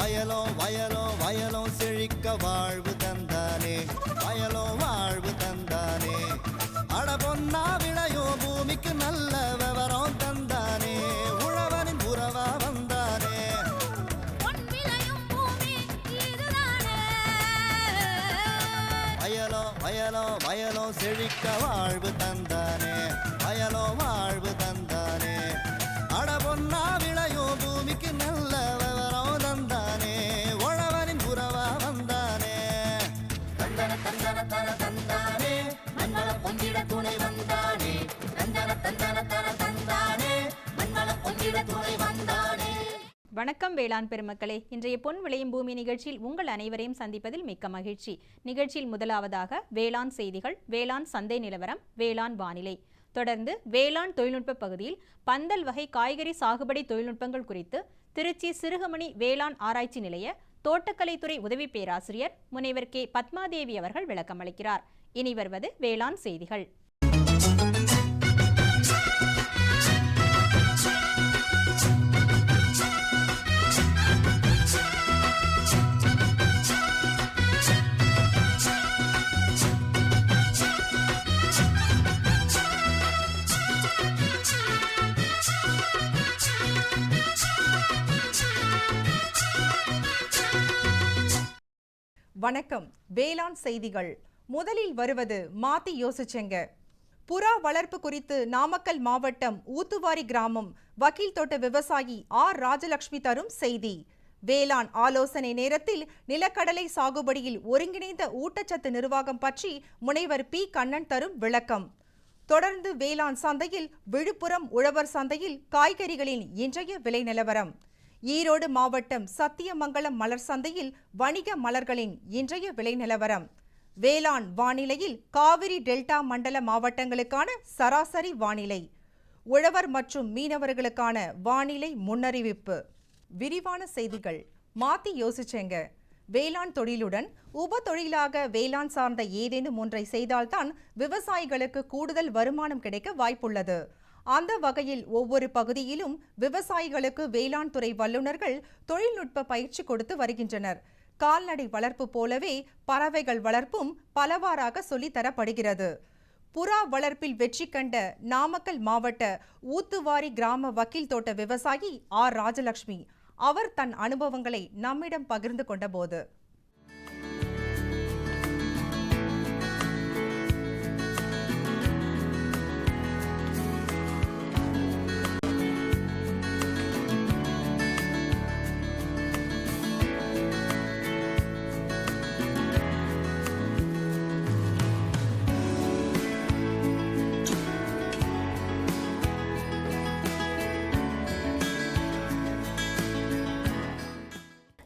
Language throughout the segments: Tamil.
வயலும் வயலும் வயலும் செழிக்க வாழ்வு தந்தானே, வயலும் வாழ்வு தந்தானே. அட பொன்னா விளையோ பூமிக்கு நல்ல விவரம் தந்தானே, உழவனின் உறவா வந்தானே. வயலும் வயலும் வயலும் செழிக்க வாழ்வு தந்தானே, வயலும் வாழ்வு தந்தானே. அட பொன்னா விளையோ பூமிக்கு நல்ல விவரம் தந்தானே, உழவனின் உறவா வந்தானே. தந்தன தந்தன தன தந்தானே, மண்வள பொங்கிட துணை வந்தானே. தந்தன தந்தன தன தந்தானே, மண்வள பொங்கிட துணை வந்தானே. வணக்கம் வேளாண் பெருமக்களே, இன்றைய பொன் விளையும் பூமி நிகழ்ச்சியில் உங்கள் அனைவரையும் சந்திப்பதில் மிக்க மகிழ்ச்சி. நிகழ்ச்சியில் முதலாவதாக வேளாண் செய்திகள், வேளாண் சந்தை நிலவரம், வேளாண் வானிலை. தொடர்ந்து வேளாண் தொழில்நுட்ப பகுதியில் பந்தல் வகை காய்கறி சாகுபடி தொழில்நுட்பங்கள் குறித்து திருச்சி சிறுகமணி வேளாண் ஆராய்ச்சி நிலைய தோட்டக்கலைத்துறை உதவி பேராசிரியர் முனைவர் கே பத்மாதேவி அவர்கள் விளக்கம் அளிக்கிறார். இனி வருவது வேளாண் செய்திகள். வணக்கம். வேளாண் செய்திகள். முதலில் வருவது மாத்தி யோசிச்செங்க. புறா வளர்ப்பு குறித்து நாமக்கல் மாவட்டம் ஊத்துவாரி கிராமம் வக்கீல் தோட்ட விவசாயி ஆர் ராஜலட்சுமி தரும் செய்தி. வேளாண் ஆலோசனை நேரத்தில் நிலக்கடலை சாகுபடியில் ஒருங்கிணைந்த ஊட்டச்சத்து நிர்வாகம் பற்றி முனைவர் பி கண்ணன் தரும் விளக்கம். தொடர்ந்து வேளாண் சந்தையில் விழுப்புரம் உழவர் சந்தையில் காய்கறிகளின் இன்றைய விலை நிலவரம். ஈரோடு மாவட்டம் சத்தியமங்கலம் மலர் சந்தையில் வணிக மலர்களின் இன்றைய விலை நிலவரம். வேளாண் வானிலையில் காவிரி டெல்டா மண்டல மாவட்டங்களுக்கான சராசரி வானிலை, உழவர் மற்றும் மீனவர்களுக்கான வானிலை முன்னறிவிப்பு. விரிவான செய்திகள். மாத்தி யோசிச்சேங்க. வேளாண் தொழிலுடன் உப தொழிலாக வேளாண் சார்ந்த ஏதேனும் ஒன்றை செய்தால்தான் விவசாயிகளுக்கு கூடுதல் வருமானம் கிடைக்க வாய்ப்புள்ளது. அந்த வகையில் ஒவ்வொரு பகுதியிலும் விவசாயிகளுக்கு வேளாண் துறை வல்லுநர்கள் தொழில்நுட்ப பயிற்சி கொடுத்து வருகின்றனர். கால்நடை வளர்ப்பு போலவே பறவைகள் வளர்ப்பும் பலவாறாக சொல்லித்தரப்படுகிறது. புறா வளர்ப்பில் வெற்றி கண்ட நாமக்கல் மாவட்ட ஊத்துவாரி கிராம வக்கீல் தோட்ட விவசாயி ஆர் ராஜலட்சுமி அவர் தன் அனுபவங்களை நம்மிடம் பகிர்ந்து கொண்டபோது,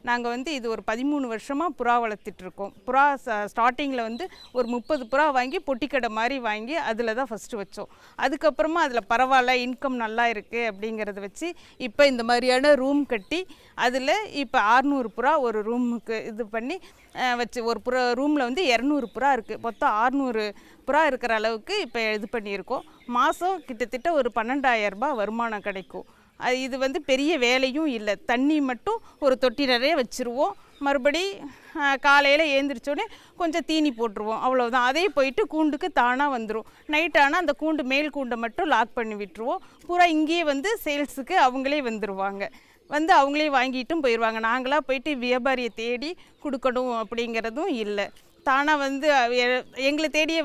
நாங்கள் இது ஒரு 13 வருஷமாக புறா வளர்த்துட்ருக்கோம். புறா ஸ்டார்டிங்கில் ஒரு 30 புறா வாங்கி பொட்டிக்கடை மாதிரி வாங்கி அதில் தான் ஃபஸ்ட்டு வச்சோம். அதுக்கப்புறமா அதில் பரவாயில்ல, இன்கம் நல்லா இருக்குது அப்படிங்கிறத வச்சு இப்போ இந்த மாதிரியான ரூம் கட்டி அதில் இப்போ 600 புறா ஒரு ரூமுக்கு இது பண்ணி வச்சு ஒரு ரூமில் 200 புறா இருக்குது. மொத்தம் 600 புறா இருக்கிற அளவுக்கு இப்போ இது பண்ணியிருக்கோம். மாதம் கிட்டத்தட்ட ஒரு 12,000 ரூபாய் வருமானம் கிடைக்கும். இது பெரிய வேலையும் இல்லை. தண்ணி மட்டும் ஒரு தொட்டி நிறைய வச்சுருவோம். மறுபடி காலையில் ஏந்திரிச்சோடனே கொஞ்சம் தீனி போட்டுருவோம், அவ்வளோதான். அதே போயிட்டு கூண்டுக்கு தானாக வந்துடும். நைட் ஆனால் அந்த கூண்டு மேல் கூண்டை மட்டும் லாக் பண்ணி விட்டுருவோம். பூரா இங்கேயே சேல்ஸுக்கு அவங்களே வந்துடுவாங்க. அவங்களே வாங்கிட்டும் போயிடுவாங்க. நாங்களாக போயிட்டு வியாபாரியை தேடி கொடுக்கணும் அப்படிங்கிறதும் இல்லை. தானாக எங்களை தேடியே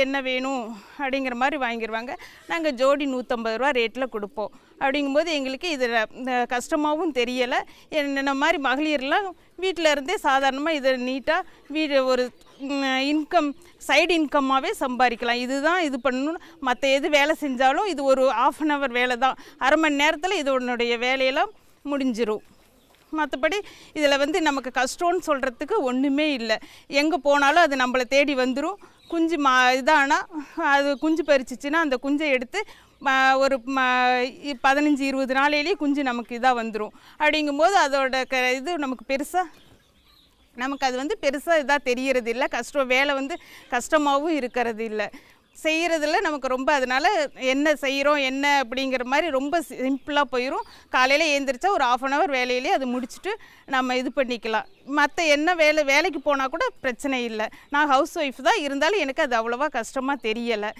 என்ன வேணும் அப்படிங்கிற மாதிரி வாங்கிடுவாங்க. நாங்கள் ஜோடி 150 ரூபா ரேட்டில் கொடுப்போம். அப்படிங்கும்போது எங்களுக்கு இது கஷ்டமாகவும் தெரியலை. என்ன மாதிரி மகளிர்லாம் வீட்டில் இருந்தே சாதாரணமாக இதை நீட்டாக ஒரு இன்கம் சைடு இன்கம்மாகவே சம்பாதிக்கலாம். இதுதான் இது பண்ணணும். மற்ற எது வேலை செஞ்சாலும் இது ஒரு 1/2 hour வேலை தான். அரை மணி நேரத்தில் இதனுடைய வேலையெல்லாம் முடிஞ்சிடும். மற்றபடி இதில் நமக்கு கஷ்டம்னு சொல்கிறதுக்கு ஒன்றுமே இல்லை. எங்கே போனாலும் அது நம்மளை தேடி வந்துடும். குஞ்சு இதானால் அது குஞ்சு பறிச்சிச்சின்னா அந்த குஞ்சை எடுத்து ஒரு 15-20 நாளையிலேயே குஞ்சு நமக்கு இதாக வந்துடும். அப்படிங்கும்போது அதோட இது நமக்கு பெருசாக நமக்கு அது பெருசாக இதாக தெரியறது இல்லை. வேலை கஷ்டமாகவும் இருக்கிறது இல்லை. செய்கிறதுல நமக்கு ரொம்ப அதனால் என்ன செய்கிறோம் என்ன அப்படிங்கிற மாதிரி ரொம்ப சிம்பிளாக போயிடும். காலையில் எழுந்திரிச்சா ஒரு 1/2 hour வேலையிலே அது முடிச்சுட்டு நம்ம இது பண்ணிக்கலாம். மற்ற என்ன வேலைக்கு போனால் கூட பிரச்சனை இல்லை. நான் ஹவுஸ் ஒய்ஃப் தான், இருந்தாலும் எனக்கு அது அவ்வளோவா கஷ்டமாக தெரியலை.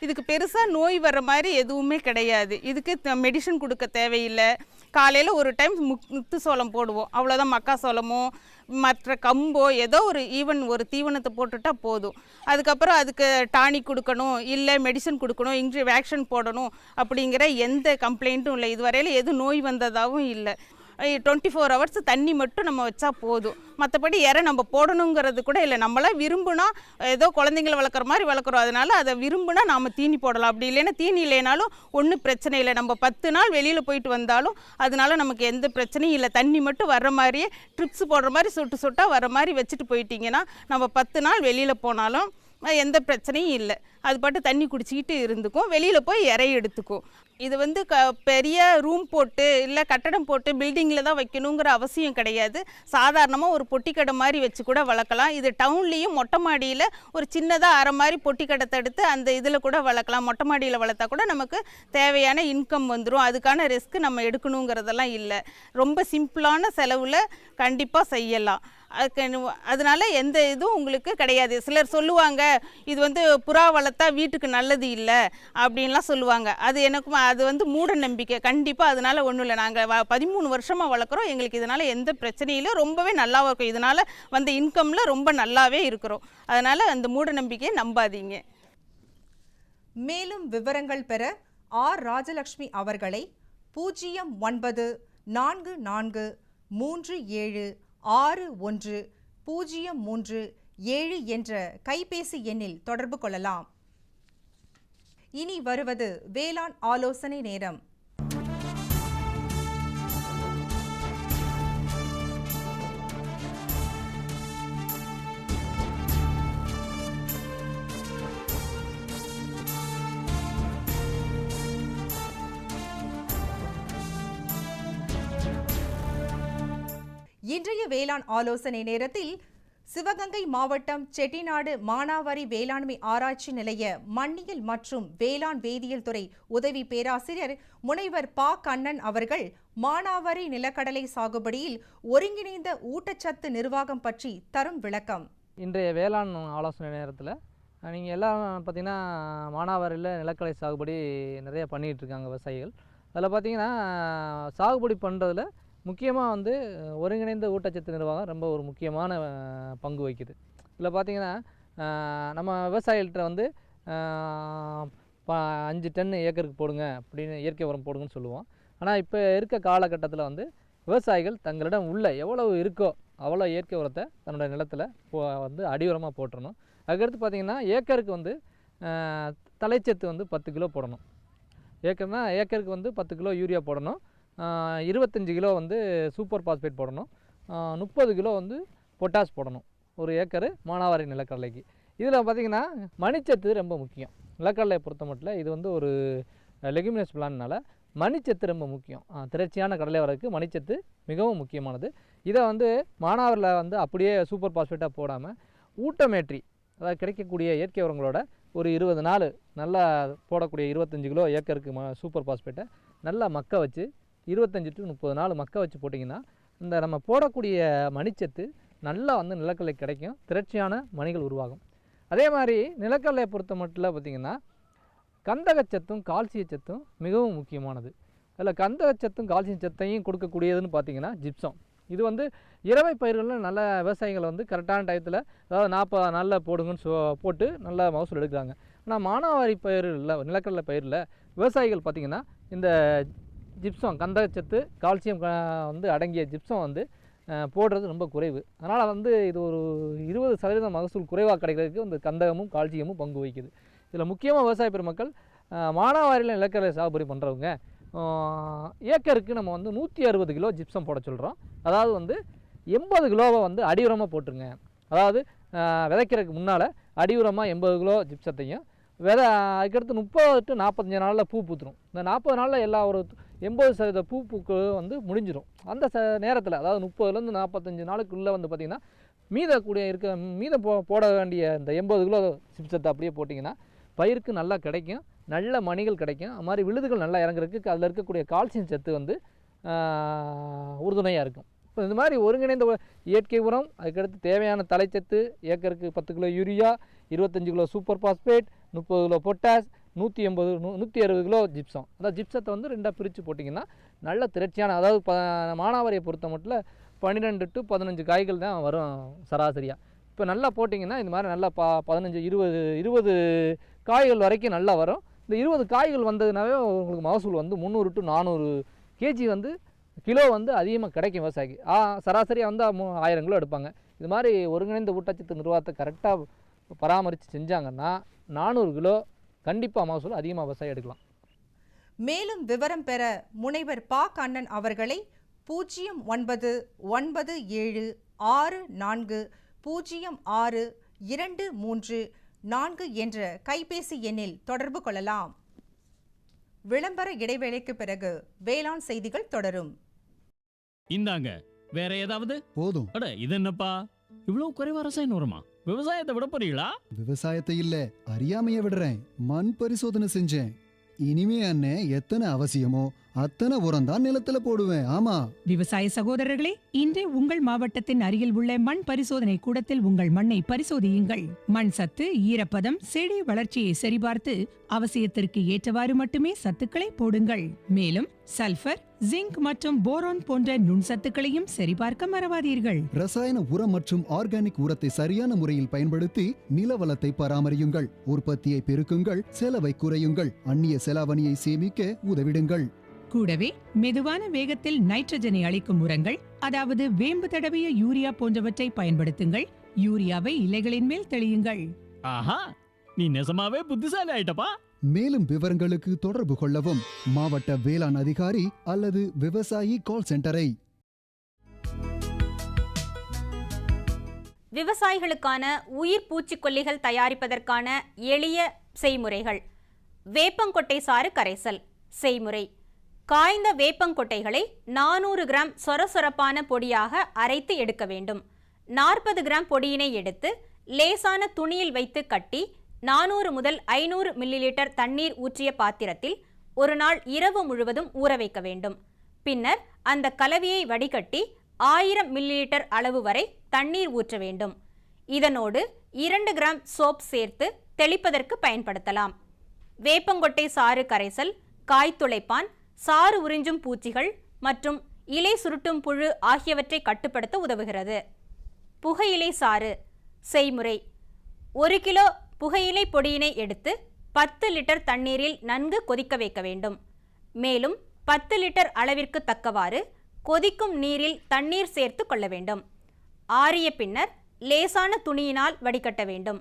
இதுக்கு பெருசாக நோய் வர்ற மாதிரி எதுவுமே கிடையாது. இதுக்கு மெடிசன் கொடுக்க தேவையில்லை. காலையில் ஒரு டைம் முத்து சோளம் போடுவோம், அவ்வளோதான். மக்காசோளமோ மற்ற கம்போ ஏதோ ஒரு தீவனத்தை போட்டுட்டா போதும். அதுக்கப்புறம் அதுக்கு டானிக் கொடுக்கணும், இல்லை மெடிசன் கொடுக்கணும், வேக்சின் போடணும் அப்படிங்கிற எந்த கம்ப்ளைண்ட்டும் இல்லை. இதுவரையில் எதுவும் நோய் வந்ததாகவும் இல்லை. 24 hours தண்ணி மட்டும் நம்ம வச்சா போதும். மற்றபடி நம்ம போடணுங்கிறது கூட இல்லை. நம்மளாம் விரும்புனா ஏதோ குழந்தைங்களை வளர்க்குற மாதிரி வளர்க்குறோம், அதனால் அதை விரும்புனா நாம் தீனி போடலாம். அப்படி இல்லைன்னா தீனி இல்லைனாலும் ஒன்றும் பிரச்சனை இல்லை. நம்ம 10 நாள் வெளியில் போயிட்டு வந்தாலும் அதனால நமக்கு எந்த பிரச்சனையும் இல்லை. தண்ணி மட்டும் வர்ற மாதிரியே ட்ரிப்ஸ் போடுற மாதிரி சொட்டாக வர மாதிரி வச்சுட்டு போயிட்டிங்கன்னா நம்ம 10 நாள் வெளியில் போனாலும் எந்த பிரச்சனையும் இல்லை. அது பாட்டு தண்ணி குடிச்சிக்கிட்டு இருந்துக்கும், வெளியில் போய் இறைய எடுத்துக்கும். இது பெரிய ரூம் போட்டு இல்லை கட்டடம் போட்டு பில்டிங்கில் தான் வைக்கணுங்கிற அவசியம் கிடையாது. சாதாரணமாக ஒரு பொட்டிக்கடை மாதிரி வச்சு கூட வளர்க்கலாம். இது டவுன்லேயும் மொட்டை மாடியில் ஒரு சின்னதாக அரை மாதிரி பொட்டிக்கடை தடுத்து அந்த இதில் கூட வளர்க்கலாம். மொட்டை மாடியில் வளர்த்தா கூட நமக்கு தேவையான இன்கம் வந்துடும். அதுக்கான ரிஸ்க் நம்ம எடுக்கணுங்கிறதெல்லாம் இல்லை. ரொம்ப சிம்பிளான செலவில் கண்டிப்பாக செய்யலாம். அதனால எந்த இதுவும் உங்களுக்கு கிடையாது. சிலர் சொல்லுவாங்க இது புறா வளர்த்தா வீட்டுக்கு நல்லது இல்லை அப்படின்லாம் சொல்லுவாங்க. அது மூட நம்பிக்கை. கண்டிப்பாக அதனால் ஒன்றும் இல்லை. நாங்கள் 13 வருஷமாக வளர்க்குறோம், எங்களுக்கு இதனால் எந்த பிரச்சனையிலும் ரொம்பவே நல்லாவும் இருக்கும். இதனால் வந்த இன்கமில் ரொம்ப நல்லாவே இருக்கிறோம். அதனால் அந்த மூட நம்பிக்கையை நம்பாதீங்க. மேலும் விவரங்கள் பெற ஆர் ராஜலட்சுமி அவர்களை 0944376103 என்ற கைபேசி எண்ணில் தொடர்பு கொள்ளலாம். இனி வருவது வேளாண் ஆலோசனை நேரம். இன்றைய வேளாண் ஆலோசனை நேரத்தில் சிவகங்கை மாவட்டம் செட்டிநாடு மானாவாரி வேளாண்மை ஆராய்ச்சி நிலைய மண்ணியல் மற்றும் வேளாண் வேதியியல் துறை உதவி பேராசிரியர் முனைவர் ப. கண்ணன் அவர்கள் மானாவாரி நிலக்கடலை சாகுபடியில் ஒருங்கிணைந்த ஊட்டச்சத்து நிர்வாகம் பற்றி தரும் விளக்கம். இன்றைய வேளாண் ஆலோசனை நேரத்தில் நீங்கள் எல்லாம் பார்த்தீங்கன்னா மானாவாரியில் நிலக்கடலை சாகுபடி நிறைய பண்ணிகிட்டு இருக்காங்க விவசாயிகள். அதில் பார்த்தீங்கன்னா சாகுபடி பண்ணுறதுல முக்கியமாக ஒருங்கிணைந்த ஊட்டச்சத்து நிர்வாகம் ரொம்ப ஒரு முக்கியமான பங்கு வகிக்குது. இதில் பார்த்திங்கன்னா நம்ம விவசாயிகள்கிட்ட 5 டன் ஏக்கருக்கு போடுங்க அப்படின்னு இயற்கை உரம் போடுங்கன்னு சொல்லுவோம். ஆனால் இப்போ இருக்க காலகட்டத்தில் விவசாயிகள் தங்களிடம் உள்ள எவ்வளவு இருக்கோ அவ்வளோ இயற்கை உரத்தை தன்னோட நிலத்தில் அடி உரமாக போட்டுறணும். அதுக்கடுத்து பார்த்திங்கன்னா ஏக்கருக்கு தலைச்சத்து 10 கிலோ போடணும். ஏக்கருக்கு 10 கிலோ யூரியா போடணும். 25 கிலோ சூப்பர் பாஸ்பேட் போடணும். 30 கிலோ பொட்டாஸ் போடணும் ஒரு ஏக்கரு மானாவாரி நிலக்கடலைக்கு. இதில் பார்த்திங்கன்னா மணிச்சத்து ரொம்ப முக்கியம். நிலக்கடலை பொறுத்த மட்டும் இது ஒரு லெகுமினஸ் பிளான்னால மணிச்சத்து ரொம்ப முக்கியம். திரட்சியான கடலை வரதுக்கு மணிச்சத்து மிகவும் முக்கியமானது. இதை மானாவாரியில் அப்படியே சூப்பர் பாஸ்பேட்டாக போடாமல் ஊட்டமேற்றி, அதாவது கிடைக்கக்கூடிய இயற்கை உரங்களோட ஒரு 20 நாள் நல்லா போடக்கூடிய 25 கிலோ ஏக்கருக்கு சூப்பர் பாஸ்பேட்டை நல்லா மக்க வச்சு 25 to 30 நாள் மக்க வச்சு போட்டிங்கன்னா இந்த நம்ம போடக்கூடிய மணிச்சத்து நல்லா நிலக்கடலை கிடைக்கும். திரட்சியான மணிகள் உருவாகும். அதே மாதிரி நிலக்கடலையை பொறுத்த மட்டும் பார்த்திங்கன்னா கந்தகச்சத்தும் கால்சியச்சத்தும் மிகவும் முக்கியமானது. அதில் கந்தகச்சத்தும் கால்சியம் சத்தையும் கொடுக்கக்கூடியதுன்னு பார்த்திங்கன்னா ஜிப்சம். இது இரவை பயிர்களில் நல்ல விவசாயிகள் கரெக்டான டயத்தில், அதாவது 40 நாளில் போடுங்கன்னு போட்டு நல்லா மகசூல் எடுக்கிறாங்க. ஆனால் மானாவாரி பயிரில் நிலக்கடலை பயிரில் விவசாயிகள் பார்த்திங்கன்னா இந்த ஜிப்சம் கந்தகச்சத்து கால்சியம் அடங்கிய ஜிப்சம் போடுறது ரொம்ப குறைவு. அதனால் இது ஒரு 20% மகசூல் குறைவாக கிடைக்கிறதுக்கு கந்தகமும் கால்சியமும் பங்கு வகிக்குது. இதில் முக்கியமாக விவசாய பெருமக்கள் மானாவாரியில் நிலக்கடலை சாகுபடி பண்ணுறவங்க ஏக்கருக்கு நம்ம 160 கிலோ ஜிப்சம் போட சொல்கிறோம். அதாவது 80 கிலோவை அடி உரமாக போட்டுருங்க. அதாவது விதைக்கிறதுக்கு முன்னால் அடி உரமாக 80 கிலோ ஜிப்சத்தையும் அதுக்கடுத்து 30 to 45 நாளில் பூ பூத்துரும். இந்த 40 நாளில் எல்லா ஒரு 80% பூ பூக்கு முடிஞ்சிடும். அந்த நேரத்தில் அதாவது 30லேருந்து 45 நாளுக்குள்ளே பார்த்திங்கன்னா மீதம் போட வேண்டிய இந்த 80 கிலோ ஜிப்சத்தை அப்படியே போட்டிங்கன்னா பயிருக்கு நல்லா கிடைக்கும், நல்ல மணிகள் கிடைக்கும். அது மாதிரி விழுதுகள் நல்லா இறங்குறதுக்கு அதில் இருக்கக்கூடிய கால்சியம் சத்து வந்து உறுதுணையாக இருக்கும். இப்போ இந்த மாதிரி ஒருங்கிணைந்த இயற்கை உரம், அதுக்கடுத்து தேவையான தலைச்சத்து, ஏக்கருக்கு 10 kilo urea, 25 kilo super phosphate, 30 kilo potash, 180 160 kilo gypsum. அதாவது ஜிப்சத்தை வந்து 2ஆக பிரித்து போட்டிங்கன்னா நல்ல திரட்சியான, அதாவது மானாவாரியை பொறுத்த மட்டும் 12 to 15 காய்கள் தான் வரும் சராசரியாக. இப்போ நல்லா போட்டிங்கன்னா இந்த மாதிரி நல்லா 15 20 காய்கள் வரைக்கும் நல்லா வரும். இந்த 20 காய்கள் வந்ததுனாவே உங்களுக்கு மகசூல் வந்து 300 to 400 கேஜி வந்து கிலோ வந்து அதிகமாக கிடைக்கும் விவசாயிக்கு. சராசரியாக வந்து 1000 கிலோ எடுப்பாங்க. இது மாதிரி ஒருங்கிணைந்த ஊட்டச்சத்து நிர்வாகத்தை கரெக்டாக பராமரித்து செஞ்சாங்கன்னா 400 கிலோ கண்டிப்பாக மகசூல் அதிகமாக விவசாயம் எடுக்கலாம். மேலும் விவரம் பெற முனைவர் பா கண்ணன் அவர்களை 0997940623 என்ற கைபேசி எண்ணில் தொடர்பு கொள்ளலாம். விளம்பர இடைவேளைக்கு பிறகு வேளாண் செய்திகள் தொடரும். இந்தாங்க, வேற ஏதாவது? போதும். அட இது என்னப்பா இவ்வளவு குறைவா ரசாயன உரமா? விவசாயத்தை விட போறீங்களா? விவசாயத்தை இல்ல, அறியாமைய விடுறேன். மண் பரிசோதனை செஞ்சேன். இனிமே அண்ணே எத்தனை அவசியமோ அத்தனை உரம் தான் நிலத்துல போடுவேன். ஆமா விவசாய சகோதரர்களே, இன்றே உங்கள் மாவட்டத்தின் அருகில் உள்ள மண் பரிசோதனை கூடத்தில் உங்கள் மண்ணை பரிசோதியுங்கள். மண் சத்து, ஈரப்பதம், செடி வளர்ச்சியை சரிபார்த்து அவசியத்திற்கு ஏற்றவாறு மட்டுமே சத்துக்களை போடுங்கள். மேலும் சல்பர், ஜிங்க் மற்றும் போரான் போன்ற நுண்சத்துக்களையும் சரிபார்க்க மறவாதீர்கள். ரசாயன உரம் மற்றும் ஆர்கானிக் உரத்தை சரியான முறையில் பயன்படுத்தி நில வளத்தை பராமரியுங்கள். உற்பத்தியை பெருக்குங்கள், செலவை குறையுங்கள், அந்நிய செலாவணியை சேமிக்க உதவிடுங்கள். கூடவே மெதுவான வேகத்தில் நைட்ரஜனை அளிக்கும் உரங்கள், அதாவது வேம்பு தடவிய யூரியா போன்றவற்றை பயன்படுத்துங்கள். யூரியாவை இலைகளின் மேல் தெளியுங்கள். ஆஹா, நீ நெசமாவே புத்திசாலி ஆயிட்டப்பா. மேலும் விவரங்களுக்கு தொடர்பு கொள்ளவும் மாவட்ட வேளாண் அதிகாரி அல்லது விவசாயி கால் சென்டரை. விவசாயிகளுக்கான உயிர் பூச்சிக்கொல்லிகள் தயாரிப்பதற்கான எளிய செய்முறைகள். வேப்பங்கொட்டை சாறு கரைசல் செய்முறை. காய்ந்த வேப்பங்கொட்டைகளை 400 கிராம் சொரசொரப்பான பொடியாக அரைத்து எடுக்க வேண்டும். 40 கிராம் பொடியினை எடுத்து லேசான துணியில் வைத்து கட்டி 400 முதல் 500 மில்லிலிட்டர் தண்ணீர் ஊற்றிய பாத்திரத்தில் ஒரு நாள் இரவு முழுவதும் ஊற வைக்க வேண்டும். பின்னர் அந்த கலவையை வடிகட்டி 1000 மில்லிலிட்டர் அளவு வரை தண்ணீர் ஊற்ற வேண்டும். இதனோடு 2 கிராம் சோப் சேர்த்து தெளிப்பதற்கு பயன்படுத்தலாம். வேப்பங்கொட்டை சாறு கரைசல் காய்த்துளைப்பான், சாறு உறிஞ்சும் பூச்சிகள் மற்றும் இலை சுருட்டும் புழு ஆகியவற்றை கட்டுப்படுத்த உதவுகிறது. புகையிலை சாறு செய்முறை. 1 கிலோ புகையிலை பொடியினை எடுத்து 10 லிட்டர் தண்ணீரில் நன்கு கொதிக்க வைக்க வேண்டும். மேலும் 10 லிட்டர் அளவிற்கு தக்கவாறு கொதிக்கும் நீரில் தண்ணீர் சேர்த்து கொள்ள வேண்டும். ஆறிய பின்னர் லேசான துணியினால் வடிகட்ட வேண்டும்.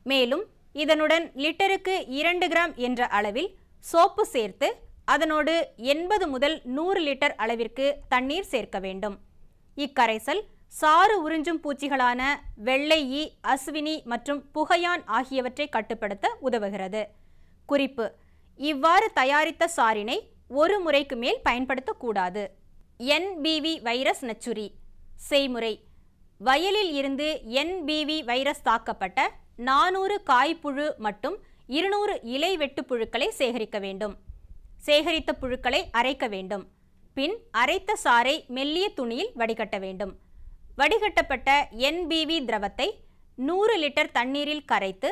மேலும் இதனுடன் லிட்டருக்கு 2 கிராம் என்ற அளவில் சோப்பு சேர்த்து அதனோடு 80 முதல் 100 லிட்டர் அளவிற்கு தண்ணீர் சேர்க்க வேண்டும். இக்கரைசல் சாறு உறிஞ்சும் பூச்சிகளான வெள்ளை ஈ, அஸ்வினி மற்றும் புகையான் ஆகியவற்றை கட்டுப்படுத்த உதவுகிறது. குறிப்பு: இவ்வாறு தயாரித்த சாறினை ஒரு முறைக்கு மேல் பயன்படுத்தக்கூடாது. NBV வைரஸ் நச்சுரி செய்முறை. வயலில் இருந்து NBV வைரஸ் தாக்கப்பட்ட 400 காய்ப்புழு மற்றும் 200 இலை வெட்டு புழுக்களை சேகரிக்க வேண்டும். சேகரித்த புழுக்களை அரைக்க வேண்டும். பின் அரைத்த சாறை மெல்லிய துணியில் வடிகட்ட வேண்டும். வடிகட்டப்பட்ட NBV திரவத்தை 100 லிட்டர் தண்ணீரில் கரைத்து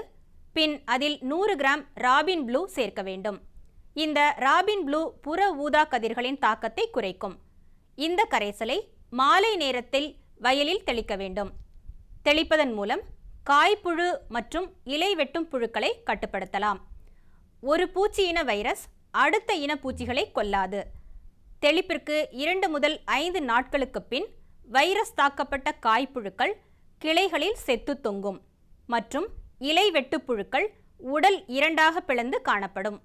பின் அதில் 100 கிராம் ராபின் ப்ளூ சேர்க்க வேண்டும். இந்த ராபின் ப்ளூ புற ஊதா கதிர்களின் தாக்கத்தை குறைக்கும். இந்த கரைசலை மாலை நேரத்தில் வயலில் தெளிக்க வேண்டும். தெளிப்பதன் மூலம் காய்ப்புழு மற்றும் இலை வெட்டும் புழுக்களை கட்டுப்படுத்தலாம். ஒரு பூச்சி இன வைரஸ் அடுத்த இன பூச்சிகளை கொல்லாது. தெளிப்பிற்கு 2 முதல் 5 நாட்களுக்கு பின் வைரஸ் தாக்கப்பட்ட காய்ப்புழுக்கள் கிளைகளில் செத்து தொங்கும் மற்றும் இலை வெட்டு புழுக்கள் உடல் 2ஆக பிளந்து காணப்படும்.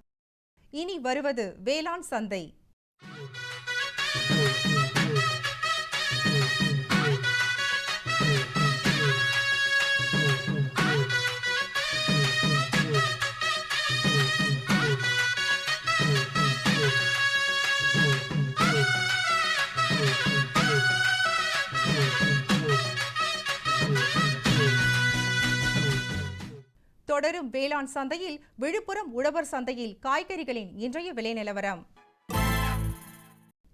இனி வருவது வேளாண் சந்தை. தொடரும் வேளாண் சந்தையில் விழுப்புரம் உழவர் சந்தையில் காய்கறிகளின் இன்றைய விலை நிலவரம்.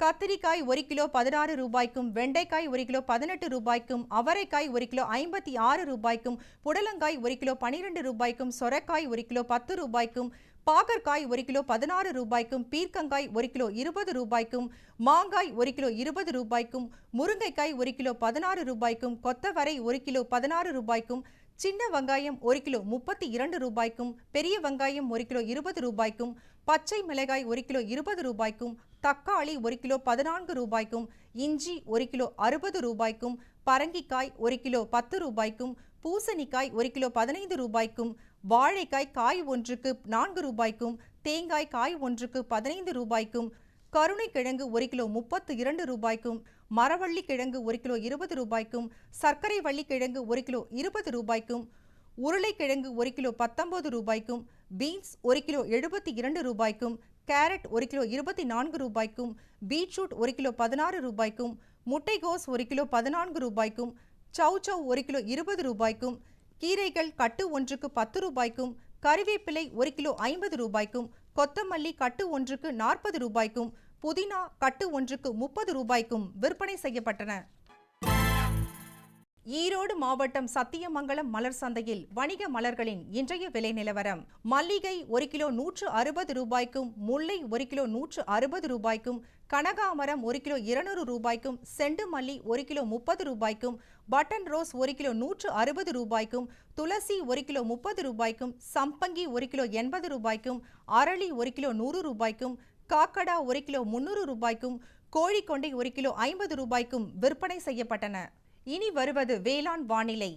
கத்திரிக்காய் 1 கிலோ 16 ரூபாய்க்கும், வெண்டைக்காய் 1 கிலோ 18 ரூபாய்க்கும், அவரைக்காய் 1 கிலோ 56 ரூபாய்க்கும், புடலங்காய் 1 கிலோ 12 ரூபாய்க்கும், சொரக்காய் 1 கிலோ 10 ரூபாய்க்கும், பாகற்காய் 1 கிலோ 16 ரூபாய்க்கும், பீர்க்கங்காய் 1 கிலோ 20 ரூபாய்க்கும், மாங்காய் 1 கிலோ 20 ரூபாய்க்கும், முருங்கைக்காய் 1 கிலோ 16 ரூபாய்க்கும், கொத்தவரை 1 கிலோ 16 ரூபாய்க்கும், சின்ன வெங்காயம் 1 கிலோ 32 ரூபாய்க்கும், பெரிய வெங்காயம் 1 கிலோ 20 ரூபாய்க்கும், பச்சை மிளகாய் 1 கிலோ 20 ரூபாய்க்கும், தக்காளி 1 கிலோ 14 ரூபாய்க்கும், இஞ்சி 1 கிலோ 60 ரூபாய்க்கும், பரங்கிக்காய் 1 கிலோ 10 ரூபாய்க்கும், பூசணிக்காய் 1 கிலோ 15 ரூபாய்க்கும், வாழைக்காய் காய் ஒன்றுக்கு 4 ரூபாய்க்கும், தேங்காய் காய் ஒன்றுக்கு 15 ரூபாய்க்கும், கருணைக்கிழங்கு 1 கிலோ 32 ரூபாய்க்கும், மரவள்ளி கிழங்கு 1 கிலோ 20 ரூபாய்க்கும், சர்க்கரை வள்ளி கிழங்கு 1 கிலோ 20 ரூபாய்க்கும், உருளைக்கிழங்கு 1 கிலோ 19 ரூபாய்க்கும், பீன்ஸ் 1 கிலோ 72 ரூபாய்க்கும், கேரட் 1 கிலோ 24 ரூபாய்க்கும், பீட்ரூட் 1 கிலோ 16 ரூபாய்க்கும், முட்டைகோஸ் 1 கிலோ 14 ரூபாய்க்கும், சௌச்சௌ 1 கிலோ 20 ரூபாய்க்கும், கீரைகள் கட்டு ஒன்றுக்கு 10 ரூபாய்க்கும், கறிவேப்பிலை 1 கிலோ 50 ரூபாய்க்கும், கொத்தமல்லி கட்டு ஒன்றுக்கு 40 ரூபாய்க்கும், புதினா கட்டு ஒன்றுக்கு 30 ரூபாய்க்கும் விற்பனை செய்யப்பட்டன. ஈரோடு மாவட்டம் சத்தியமங்கலம் மலர் சந்தையில் வணிக மலர்களின் இன்றைய விலை நிலவரம். மல்லிகை 1 கிலோ 160 ரூபாய்க்கும், முல்லை 1 கிலோ 160 ரூபாய்க்கும், கனகாமரம் 1 கிலோ 200 ரூபாய்க்கும், செண்டு மல்லி 1 கிலோ 30 ரூபாய்க்கும், பட்டன் ரோஸ் 1 கிலோ 160 ரூபாய்க்கும், துளசி 1 கிலோ 30 ரூபாய்க்கும், சம்பங்கி 1 கிலோ 80 ரூபாய்க்கும், அரளி 1 கிலோ 100 ரூபாய்க்கும், காக்கடா 1 கிலோ 300 ரூபாய்க்கும், கோழிக்கொண்டை 1 கிலோ 50 ரூபாய்க்கும் விற்பனை செய்யப்பட்டன. இனி வருவது வேளாண் வானிலை.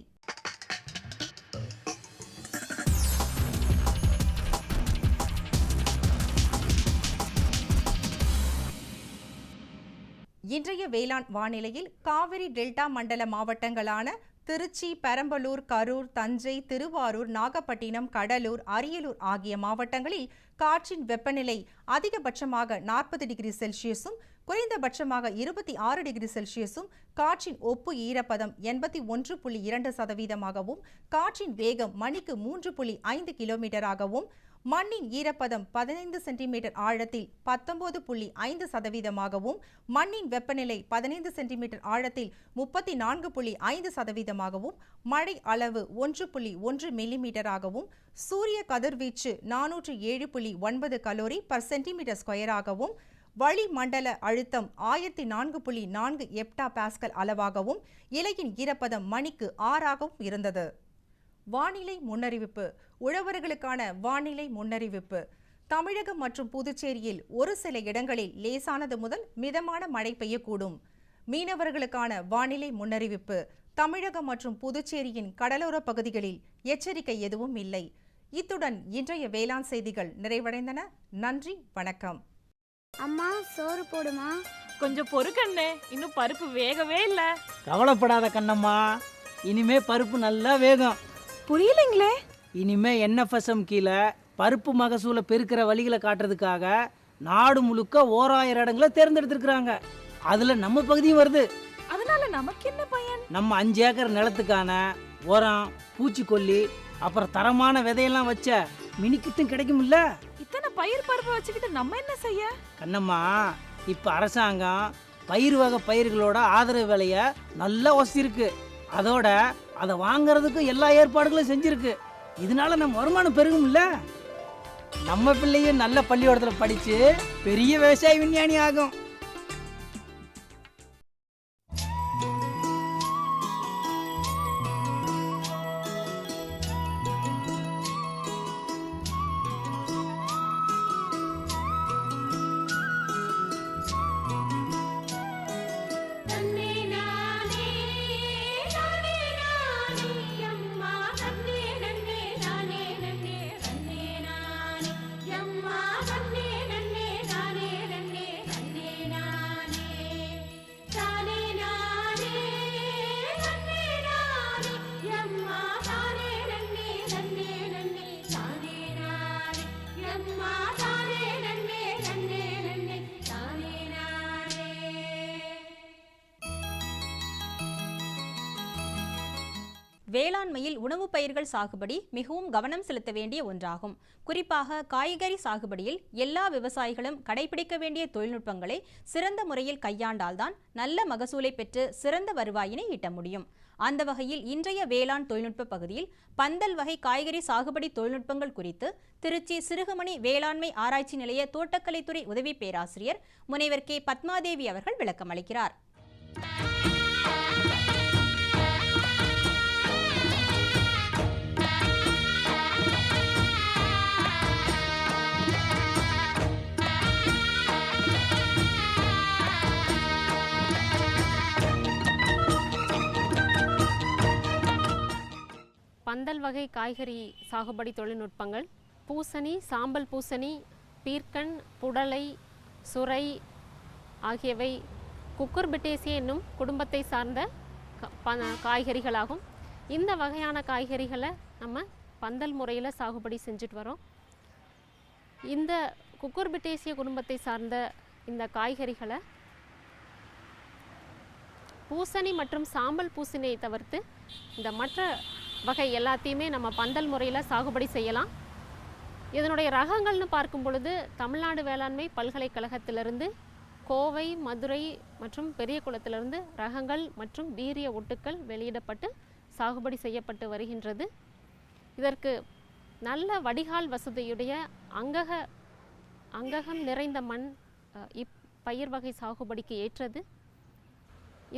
இன்றைய வேளாண் வானிலையில் காவிரி டெல்டா மண்டல மாவட்டங்களான திருச்சி, பெரம்பலூர், கரூர், தஞ்சை, திருவாரூர், நாகப்பட்டினம், கடலூர், அரியலூர் ஆகிய மாவட்டங்களில் காற்றின் வெப்பநிலை அதிகபட்சமாக 40 டிகிரி செல்சியஸும், குறைந்தபட்சமாக 26 டிகிரி செல்சியஸும், காற்றின் ஒப்பு ஈரப்பதம் 81.2%, காற்றின் வேகம் மணிக்கு 3.5 கிலோமீட்டராகவும், மண்ணின் ஈரப்பதம் 15 சென்டிமீட்டர் ஆழத்தில் 19.5%, மண்ணின் வெப்பநிலை 15 சென்டிமீட்டர் ஆழத்தில் 34.5%, மழை அளவு 1.1 மில்லிமீட்டராகவும், சூரிய கதிர்வீச்சு 407.9 கலோரி பர் சென்டிமீட்டர் ஸ்கொயராகவும், வளிமண்டல அழுத்தம் 1004.4 எப்டா பாஸ்கல் அளவாகவும், இலையின் ஈரப்பதம் மணிக்கு 6ஆகவும் இருந்தது. வானிலை முன்னறிவிப்பு. உழவர்களுக்கான வானிலை முன்னறிவிப்பு. தமிழகம் மற்றும் புதுச்சேரியில் ஒரு சில இடங்களில் லேசானது முதல் மிதமான மழை பெய்யக்கூடும். மீனவர்களுக்கான வானிலை முன்னறிவிப்பு. தமிழகம் மற்றும் புதுச்சேரியின் கடலோர பகுதிகளில் எச்சரிக்கை எதுவும் இல்லை. இத்துடன் இன்றைய வேளாண் செய்திகள் நிறைவடைந்தன. நன்றி, வணக்கம். அம்மா, சோறு போடுமா? கொஞ்சம் பொறுக்கண்ணே, இன்னும் பருப்பு வேகவே இல்ல. கவலைப்படாத கண்ணம்மா, இனிமே பருப்பு நல்லா வேகும். புரியலைங்களே. இனிமே NFSM கீழே பருப்பு மகசூலை பெருக்கிற வழிகளை காட்டுறதுக்காக நாடு முழுக்க 1000 இடங்களை தேர்ந்தெடுத்திருக்கிறாங்க. அதுல நம்ம பகுதியும் வருது. அதனால நமக்கு என்ன பயன்? நம்ம 5 ஏக்கர் நிலத்துக்கான உரம், பூச்சிக்கொல்லி, அப்புறம் தரமான விதையெல்லாம் வச்ச மினிக்கிட்டும் கிடைக்கும்ல. இத்தனை பயிர் பருப்பு வச்சுக்கிட்டு நம்ம என்ன செய்ய? கண்ணம்மா, இப்ப அரசாங்கம் பயிர் வகை பயிர்களோட ஆதரவு விலைய நல்லா வசதிருக்கு. அதோட அதை வாங்கறதுக்கு எல்லா ஏற்பாடுகளும் செஞ்சிருக்கு. இதனால நம்ம வருமானம் பெருகும்ல. நம்ம பிள்ளையும் நல்ல பள்ளிக்கூடத்துல படிச்சு பெரிய விவசாய விஞ்ஞானி ஆகும். வேளாண்மையில் உணவுப் பயிர்கள் சாகுபடி மிகவும் கவனம் செலுத்த வேண்டிய ஒன்றாகும். குறிப்பாக காய்கறி சாகுபடியில் எல்லா விவசாயிகளும் கடைபிடிக்க வேண்டிய தொழில்நுட்பங்களை சிறந்த முறையில் கையாண்டால்தான் நல்ல மகசூலை பெற்று சிறந்த வருவாயினை ஈட்ட முடியும். அந்த வகையில் இன்றைய வேளாண் தொழில்நுட்ப பகுதியில் பந்தல் வகை காய்கறி சாகுபடி தொழில்நுட்பங்கள் குறித்து திருச்சி சிறுகுமணி வேளாண்மை ஆராய்ச்சி நிலைய தோட்டக்கலைத்துறை உதவி பேராசிரியர் முனைவர் கே. பத்மாதேவி அவர்கள் விளக்கம் அளிக்கிறார். பந்தல் வகை காய்கறி சாகுபடி தொழில்நுட்பங்கள் பூசணி, சாம்பல் பூசணி, பீர்க்கன், புடலை, சுரை ஆகியவை குக்குர்பிட்டேசி என்னும் குடும்பத்தை சார்ந்த காய்கறிகளாகும். இந்த வகையான காய்கறிகளை நம்ம பந்தல் முறையில் சாகுபடி செஞ்சுட்டு வரோம். இந்த குக்குர்பிட்டேசிய குடும்பத்தை சார்ந்த இந்த காய்கறிகளை பூசணி மற்றும் சாம்பல் பூசணியை தவிர்த்து இந்த மற்ற வகை எல்லாத்தையுமே நம்ம பந்தல் முறையில் சாகுபடி செய்யலாம். இதனுடைய ரகங்கள்னு பார்க்கும் பொழுது தமிழ்நாடு வேளாண்மை பல்கலைக்கழகத்திலிருந்து கோவை, மதுரை மற்றும் பெரியகுளத்திலிருந்து ரகங்கள் மற்றும் வீரிய ஒட்டுக்கள் வெளியிடப்பட்டு சாகுபடி செய்யப்பட்டு வருகின்றது. இதற்கு நல்ல வடிகால் வசதியுடைய அங்ககம் நிறைந்த மண் இப்பயிர் வகை சாகுபடிக்கு ஏற்றது.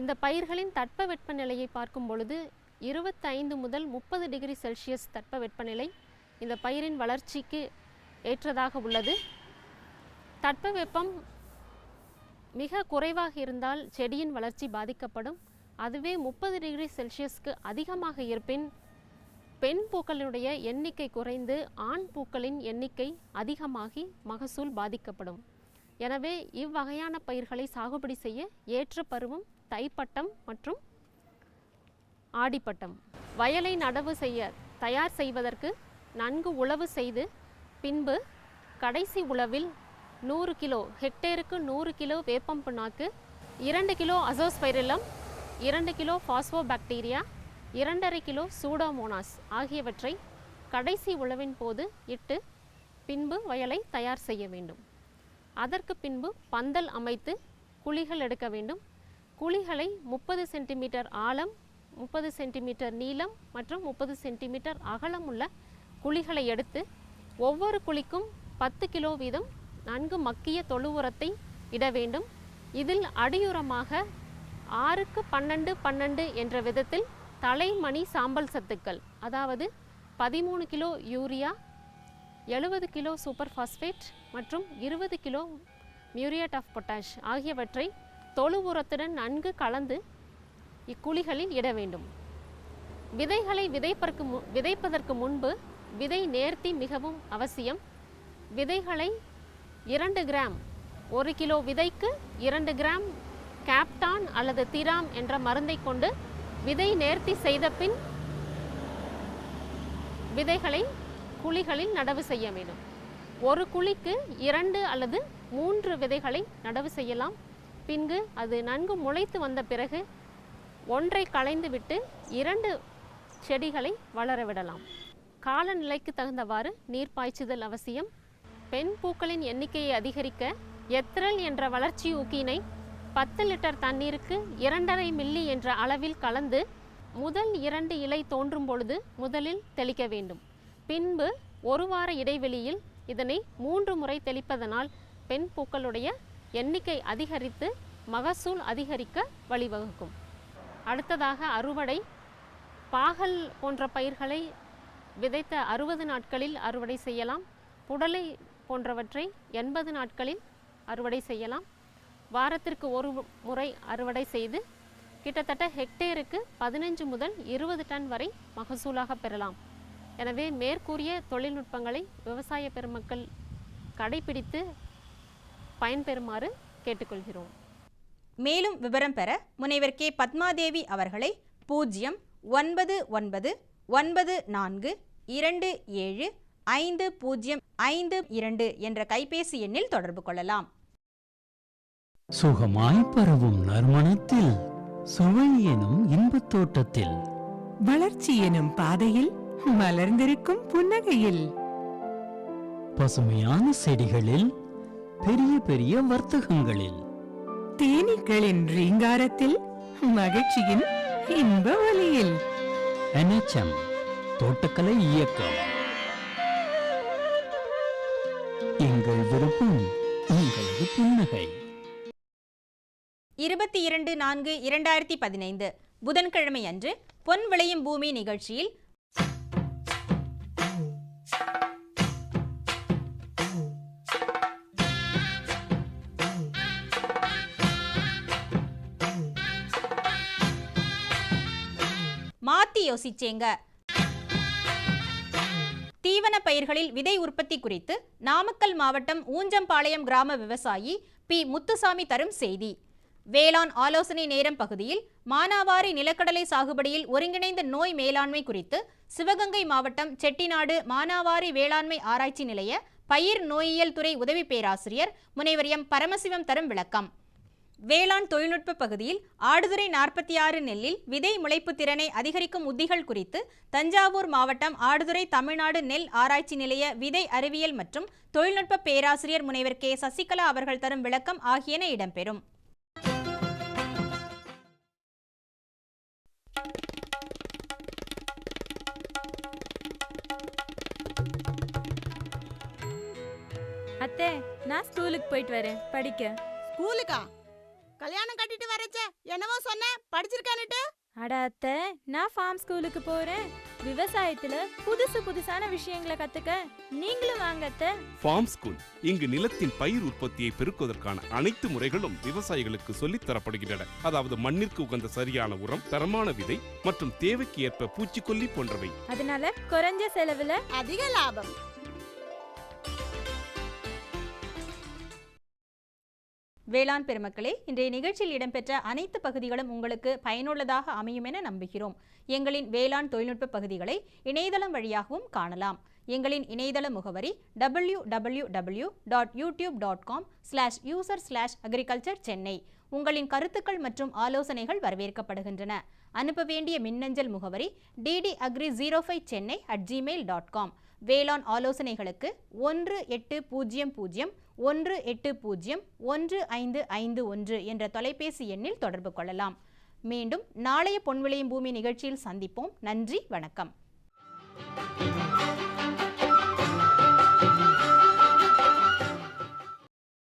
இந்த பயிர்களின் தட்பவெப்ப நிலையை பார்க்கும் பொழுது 25 முதல் 30 டிகிரி செல்சியஸ் தட்பவெப்பநிலை இந்த பயிரின் வளர்ச்சிக்கு ஏற்றதாக உள்ளது. தட்பவெப்பம் மிக குறைவாக இருந்தால் செடியின் வளர்ச்சி பாதிக்கப்படும். அதுவே 30 டிகிரி செல்சியஸ்க்கு அதிகமாக இருப்பின் பெண் பூக்களினுடைய எண்ணிக்கை குறைந்து ஆண் பூக்களின் எண்ணிக்கை அதிகமாகி மகசூல் பாதிக்கப்படும். எனவே இவ்வகையான பயிர்களை சாகுபடி செய்ய ஏற்ற பருவம் தைப்பட்டம் மற்றும் ஆடிப்பட்டம். வயலை நடவு செய்ய தயார் செய்வதற்கு நன்கு உழவு செய்து பின்பு கடைசி உழவில் 100 கிலோ ஹெக்டேருக்கு 100 கிலோ வேப்பம் புண்ணாக்கு, 2 kilo azospirillum, 2 kilo phosphobacteria, 2.5 kilo Pseudomonas ஆகியவற்றை கடைசி உழவின் போது இட்டு பின்பு வயலை தயார் செய்ய வேண்டும். அதற்கு பின்பு பந்தல் அமைத்து குழிகள் எடுக்க வேண்டும். குழிகளை 30 சென்டிமீட்டர் ஆழம், 30 சென்டிமீட்டர் நீளம் மற்றும் 30 சென்டிமீட்டர் அகலம் உள்ள குழிகளை எடுத்து ஒவ்வொரு குழிக்கும் 10 கிலோ வீதம் நன்கு மக்கிய தொழு உரத்தை இட வேண்டும். இதில் அடியுரமாக 6க்கு 12 12 என்ற விதத்தில் தலைமணி சாம்பல் சத்துக்கள், அதாவது 13 kilo urea, 70 kilo super phosphate மற்றும் 20 கிலோ மியூரியேட் ஆஃப் பொட்டாஷ் ஆகியவற்றை தொழு உரத்துடன் நன்கு கலந்து இக்குழிகளில் இட வேண்டும். விதைகளை விதைப்பதற்கு முன்பு விதை நேர்த்தி மிகவும் அவசியம். விதைகளை 2 கிராம் 1 கிலோ விதைக்கு 2 கிராம் கேப்டான் அல்லது திராம் என்ற மருந்தை கொண்டு விதை நேர்த்தி செய்த பின் விதைகளை குழிகளில் நடவு செய்ய வேண்டும். ஒரு குழிக்கு 2 அல்லது 3 விதைகளை நடவு செய்யலாம். பின்பு அது நன்கு முளைத்து வந்த பிறகு ஒன்றை களைந்து விட்டு 2 செடிகளை வளர விடலாம். காலநிலைக்கு தகுந்தவாறு நீர் பாய்ச்சுதல் அவசியம். பெண் பூக்களின் எண்ணிக்கையை அதிகரிக்க எத்திரல் என்ற வளர்ச்சி ஊக்கினை 10 லிட்டர் தண்ணீருக்கு 2.5 மில்லி என்ற அளவில் கலந்து முதல் 2 இலை தோன்றும் பொழுது முதலில் தெளிக்க வேண்டும். பின்பு 1 வார இடைவெளியில் இதனை 3 முறை தெளிப்பதனால் பெண் பூக்களுடைய எண்ணிக்கை அதிகரித்து மகசூல் அதிகரிக்க வழிவகுக்கும். அடுத்ததாக அறுவடை. பாகல் போன்ற பயிர்களை விதைத்த 60 நாட்களில் அறுவடை செய்யலாம். புடலை போன்றவற்றை 80 நாட்களில் அறுவடை செய்யலாம். வாரத்திற்கு 1 முறை அறுவடை செய்து கிட்டத்தட்ட ஹெக்டேருக்கு 15 முதல் 20 டன் வரை மகசூலாக பெறலாம். எனவே மேற்கூறிய தொழில்நுட்பங்களை விவசாய பெருமக்கள் கடைபிடித்து பயன்பெறுமாறு கேட்டுக்கொள்கிறோம். மேலும் விவரம் பெற முனைவர் கே. பத்மாதேவி அவர்களை 09994275052 என்ற கைபேசி எண்ணில் தொடர்பு கொள்ளலாம். சுகமாய் பரவும் நறுமணத்தில் சுவை எனும் இன்பத் தோட்டத்தில் வளர்ச்சி எனும் பாதையில் மலர்ந்திருக்கும் புன்னகையில், பசுமையான செடிகளில், பெரிய பெரிய வர்த்தகங்களில், தேனீக்களின் ரீங்காரத்தில், மகிழ்ச்சியின் இன்ப ஒலியில். NHM தோட்டக்கலை இயக்கம். எங்கள் விருப்பம் உங்களது புன்னகை. 22/4/2015 புதன்கிழமை அன்று பொன் விளையும் பூமி நிகழ்ச்சியில் மாத்தி யோசிச்சேங்க. தீவன பயிர்களில் விதை உற்பத்தி குறித்து நாமக்கல் மாவட்டம் ஊஞ்சம்பாளையம் கிராம விவசாயி பி. முத்துசாமி தரும் செய்தி. வேளாண் ஆலோசனை நேரம் பகுதியில் மானாவாரி நிலக்கடலை சாகுபடியில் ஒருங்கிணைந்த நோய் மேலாண்மை குறித்து சிவகங்கை மாவட்டம் செட்டிநாடு மானாவாரி வேளாண்மை ஆராய்ச்சி நிலைய பயிர் நோயியல் துறை உதவி பேராசிரியர் முனைவர் எம். பரமசிவம் தரும் விளக்கம். வேளாண் தொழில்நுட்ப பகுதியில் ஆடுதுறை 46 நெல்லில் விதை முளைப்பு திறனை அதிகரிக்கும் உத்திகள் குறித்து தஞ்சாவூர் மாவட்டம் ஆடுதுறை தமிழ்நாடு நெல் ஆராய்ச்சி நிலைய விதை அறிவியல் மற்றும் தொழில்நுட்ப பேராசிரியர் முனைவர் கே. சசிகலா அவர்கள் தரும் விளக்கம் ஆகியன இடம்பெறும். அத்தை, நான் ஸ்கூலுக்கு போயிட்டு வரேன் படிக்க. ஸ்கூலுக்கா? கல்யாணம் கட்டிட்டு வரச்ச என்னவோ சொன்ன படிச்சிருக்கானுட்டு? அட அத்தை, நான் ஃபார்ம் ஸ்கூலுக்கு போறேன். விவசாயத்துல புதுசான விஷயங்களை கத்துக்க நீங்களும் வாங்க அத்தை. ஃபார்ம் ஸ்கூல் இங்கு நிலத்தின் பயிர் உற்பத்தியை பெருக்குவதற்கான அனைத்து முறைகளும் விவசாயிகளுக்கு சொல்லித் தரப்படுகின்றன. அதாவது மண்ணிற்கு உகந்த சரியான உரம், தரமான விதை மற்றும் தேவைக்கு ஏற்ப பூச்சிக்கொல்லி போன்றவை. அதனால குறைஞ்ச செலவுல அதிக லாபம். வேளாண் பெருமக்களே, இன்றைய நிகழ்ச்சியில் இடம்பெற்ற அனைத்து பகுதிகளும் உங்களுக்கு பயனுள்ளதாக அமையும் என நம்புகிறோம். எங்களின் வேளாண் தொழில்நுட்ப பகுதிகளை இணையதளம் வழியாகவும் காணலாம். எங்களின் இணையதள முகவரி www.youtube.com/user/agriculture சென்னை. உங்களின் கருத்துக்கள் மற்றும் ஆலோசனைகள் வரவேற்கப்படுகின்றன. அனுப்ப வேண்டிய மின்னஞ்சல் முகவரி ddagri05chennai@gmail.com. வேளாண் ஆலோசனைகளுக்கு 1801801551 என்ற தொலைபேசி எண்ணில் தொடர்பு கொள்ளலாம். மீண்டும் நாளைய பொன் விளையும் பூமி நிகழ்ச்சியில் சந்திப்போம். நன்றி, வணக்கம்.